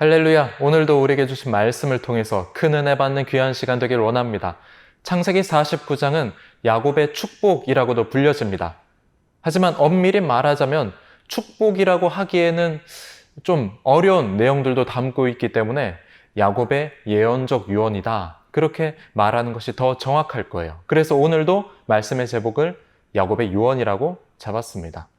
할렐루야! 오늘도 우리에게 주신 말씀을 통해서 큰 은혜 받는 귀한 시간 되길 원합니다. 창세기 49장은 야곱의 축복이라고도 불려집니다. 하지만 엄밀히 말하자면 축복이라고 하기에는 좀 어려운 내용들도 담고 있기 때문에 야곱의 예언적 유언이다, 그렇게 말하는 것이 더 정확할 거예요. 그래서 오늘도 말씀의 제목을 야곱의 유언이라고 잡았습니다.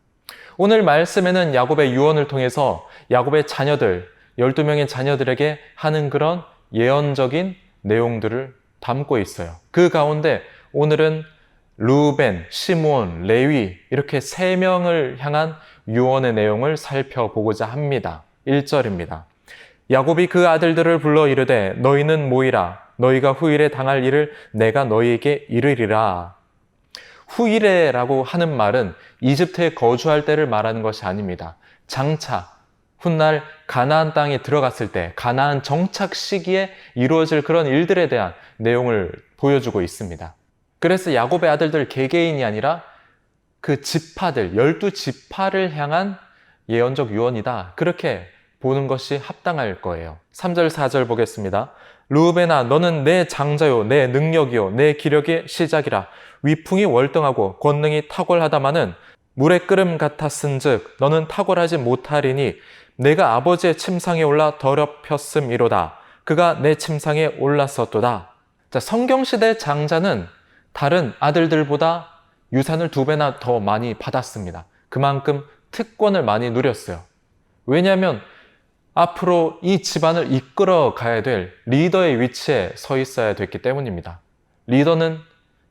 오늘 말씀에는 야곱의 유언을 통해서 야곱의 자녀들, 12명의 자녀들에게 하는 그런 예언적인 내용들을 담고 있어요. 그 가운데 오늘은 르우벤, 시므온, 레위 이렇게 3명을 향한 유언의 내용을 살펴보고자 합니다. 1절입니다. 야곱이 그 아들들을 불러 이르되 너희는 모이라. 너희가 후일에 당할 일을 내가 너희에게 이르리라. 후일에라고 하는 말은 이집트에 거주할 때를 말하는 것이 아닙니다. 장차 훗날 가나안 땅에 들어갔을 때 가나안 정착 시기에 이루어질 그런 일들에 대한 내용을 보여주고 있습니다. 그래서 야곱의 아들들 개개인이 아니라 그 지파들, 12지파를 향한 예언적 유언이다, 그렇게 보는 것이 합당할 거예요. 3절 4절 보겠습니다. 르우벤아 너는 내 장자요 내 능력이요 내 기력의 시작이라. 위풍이 월등하고 권능이 탁월하다마는 물의 끓음 같았은즉 너는 탁월하지 못하리니 내가 아버지의 침상에 올라 더럽혔음이로다. 그가 내 침상에 올랐었도다. 자, 성경시대 장자는 다른 아들들보다 유산을 2배나 더 많이 받았습니다. 그만큼 특권을 많이 누렸어요. 왜냐하면 앞으로 이 집안을 이끌어 가야 될 리더의 위치에 서 있어야 됐기 때문입니다. 리더는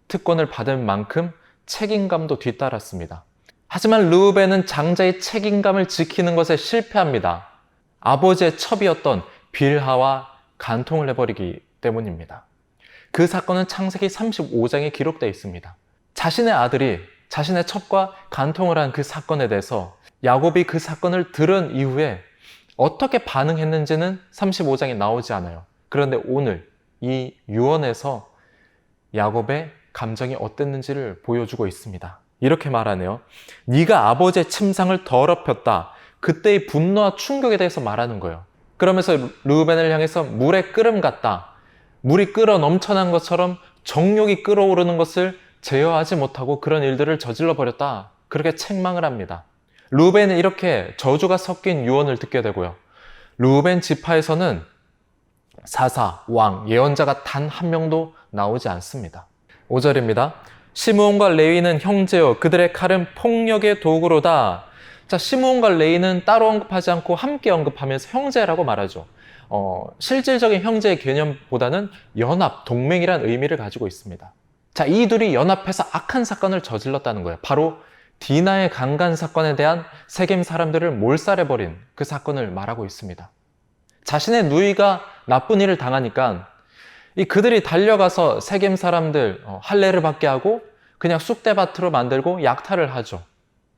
특권을 받은 만큼 책임감도 뒤따랐습니다. 하지만 르우벤은 장자의 책임감을 지키는 것에 실패합니다. 아버지의 첩이었던 빌하와 간통을 해버리기 때문입니다. 그 사건은 창세기 35장에 기록되어 있습니다. 자신의 아들이 자신의 첩과 간통을 한 그 사건에 대해서 야곱이 그 사건을 들은 이후에 어떻게 반응했는지는 35장에 나오지 않아요. 그런데 오늘 이 유언에서 야곱의 감정이 어땠는지를 보여주고 있습니다. 이렇게 말하네요. 네가 아버지의 침상을 더럽혔다. 그때의 분노와 충격에 대해서 말하는 거예요. 그러면서 르우벤을 향해서 물의 끓음 같다. 물이 끓어 넘쳐난 것처럼 정욕이 끓어오르는 것을 제어하지 못하고 그런 일들을 저질러 버렸다, 그렇게 책망을 합니다. 르우벤은 이렇게 저주가 섞인 유언을 듣게 되고요. 르우벤 지파에서는 사사, 왕, 예언자가 단 한 명도 나오지 않습니다. 5절입니다. 시므온과 레위는 형제요 그들의 칼은 폭력의 도구로다. 자, 시므온과 레위는 따로 언급하지 않고 함께 언급하면서 형제라고 말하죠. 실질적인 형제의 개념보다는 연합, 동맹이란 의미를 가지고 있습니다. 자, 이 둘이 연합해서 악한 사건을 저질렀다는 거예요. 바로 디나의 강간 사건에 대한 세겜 사람들을 몰살해버린 그 사건을 말하고 있습니다. 자신의 누이가 나쁜 일을 당하니까 그들이 달려가서 세겜 사람들 할례를 받게 하고 그냥 쑥대밭으로 만들고 약탈을 하죠.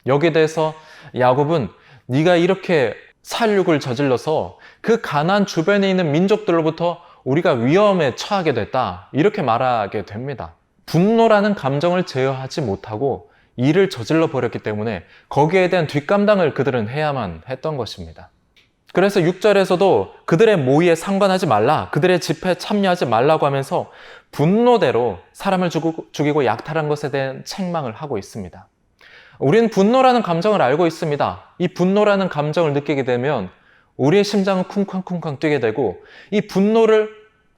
여기에 대해서 야곱은 네가 이렇게 살육을 저질러서 그 가나안 주변에 있는 민족들로부터 우리가 위험에 처하게 됐다, 이렇게 말하게 됩니다. 분노라는 감정을 제어하지 못하고 일을 저질러 버렸기 때문에 거기에 대한 뒷감당을 그들은 해야만 했던 것입니다. 그래서 6절에서도 그들의 모의에 상관하지 말라, 그들의 집회에 참여하지 말라고 하면서 분노대로 사람을 죽이고 약탈한 것에 대한 책망을 하고 있습니다. 우리는 분노라는 감정을 알고 있습니다. 이 분노라는 감정을 느끼게 되면 우리의 심장은 쿵쾅쿵쾅 뛰게 되고 이 분노를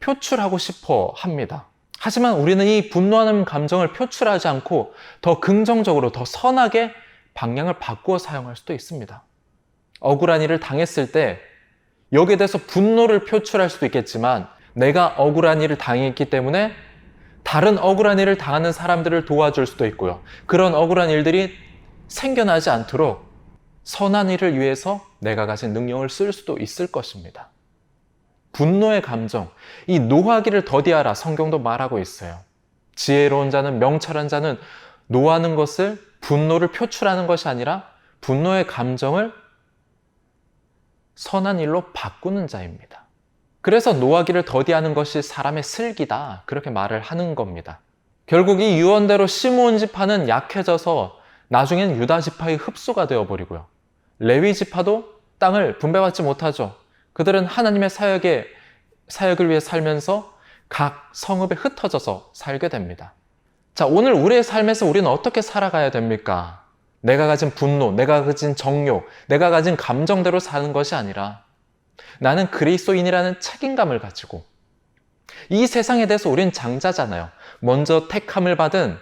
표출하고 싶어 합니다. 하지만 우리는 이 분노하는 감정을 표출하지 않고 더 긍정적으로, 더 선하게 방향을 바꾸어 사용할 수도 있습니다. 억울한 일을 당했을 때 여기에 대해서 분노를 표출할 수도 있겠지만 내가 억울한 일을 당했기 때문에 다른 억울한 일을 당하는 사람들을 도와줄 수도 있고요. 그런 억울한 일들이 생겨나지 않도록 선한 일을 위해서 내가 가진 능력을 쓸 수도 있을 것입니다. 분노의 감정, 이 노하기를 더디하라, 성경도 말하고 있어요. 지혜로운 자는, 명철한 자는 노하는 것을, 분노를 표출하는 것이 아니라 분노의 감정을 선한 일로 바꾸는 자입니다. 그래서 노하기를 더디하는 것이 사람의 슬기다, 그렇게 말을 하는 겁니다. 결국 이 유언대로 시므온 지파는 약해져서 나중엔 유다 지파의 흡수가 되어버리고요. 레위 지파도 땅을 분배받지 못하죠. 그들은 하나님의 사역을 위해 살면서 각 성읍에 흩어져서 살게 됩니다. 자, 오늘 우리의 삶에서 우리는 어떻게 살아가야 됩니까? 내가 가진 분노, 내가 가진 정욕, 내가 가진 감정대로 사는 것이 아니라 나는 그리스도인이라는 책임감을 가지고 이 세상에 대해서 우린 장자잖아요. 먼저 택함을 받은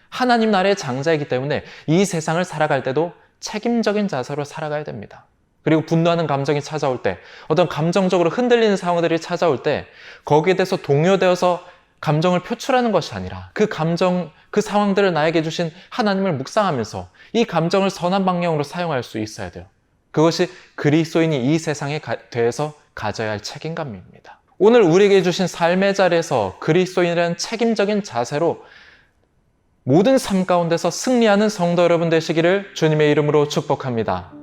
하나님 나라의 장자이기 때문에 이 세상을 살아갈 때도 책임적인 자세로 살아가야 됩니다. 그리고 분노하는 감정이 찾아올 때, 어떤 감정적으로 흔들리는 상황들이 찾아올 때 거기에 대해서 동요되어서 감정을 표출하는 것이 아니라 그 감정, 그 상황들을 나에게 주신 하나님을 묵상하면서 이 감정을 선한 방향으로 사용할 수 있어야 돼요. 그것이 그리스도인이 이 세상에 대해서 가져야 할 책임감입니다. 오늘 우리에게 주신 삶의 자리에서 그리스도인이라는 책임적인 자세로 모든 삶 가운데서 승리하는 성도 여러분 되시기를 주님의 이름으로 축복합니다.